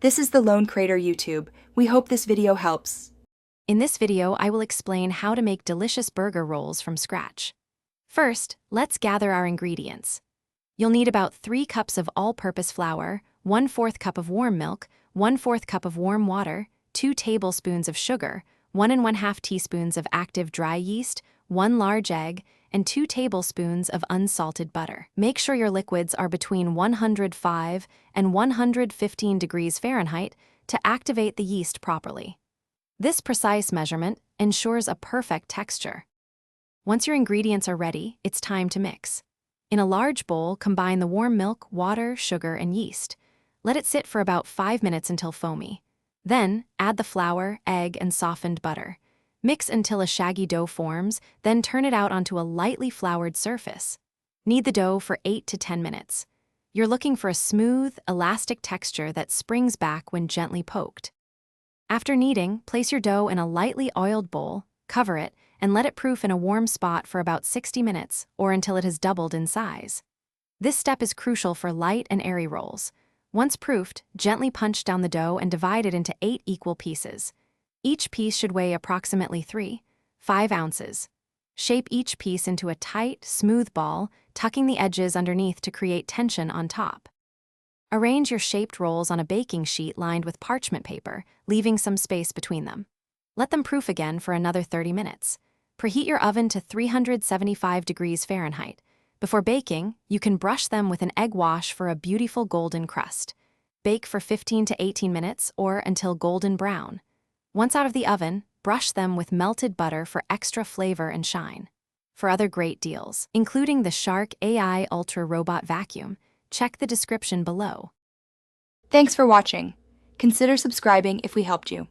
This is the Lone Crater YouTube. We hope this video helps. In this video, I will explain how to make delicious burger rolls from scratch. First, let's gather our ingredients. You'll need about 3 cups of all-purpose flour, 1/4 cup of warm milk, 1/4 cup of warm water, 2 tablespoons of sugar, 1 1/2 teaspoons of active dry yeast, 1 large egg, and 2 tablespoons of unsalted butter. Make sure your liquids are between 105 and 115 degrees Fahrenheit to activate the yeast properly. This precise measurement ensures a perfect texture. Once your ingredients are ready, it's time to mix. In a large bowl, combine the warm milk, water, sugar, and yeast. Let it sit for about 5 minutes until foamy. Then, add the flour, egg, and softened butter. Mix until a shaggy dough forms, then turn it out onto a lightly floured surface. Knead the dough for 8 to 10 minutes. You're looking for a smooth, elastic texture that springs back when gently poked. After kneading, place your dough in a lightly oiled bowl, cover it, and let it proof in a warm spot for about 60 minutes or until it has doubled in size. This step is crucial for light and airy rolls. Once proofed, gently punch down the dough and divide it into 8 equal pieces. Each piece should weigh approximately 3-5 ounces. Shape each piece into a tight, smooth ball, tucking the edges underneath to create tension on top. Arrange your shaped rolls on a baking sheet lined with parchment paper, leaving some space between them. Let them proof again for another 30 minutes. Preheat your oven to 375 degrees Fahrenheit. Before baking, you can brush them with an egg wash for a beautiful golden crust. Bake for 15 to 18 minutes or until golden brown. Once out of the oven, brush them with melted butter for extra flavor and shine. For other great deals, including the Shark AI Ultra Robot Vacuum, check the description below. Thanks for watching. Consider subscribing if we helped you.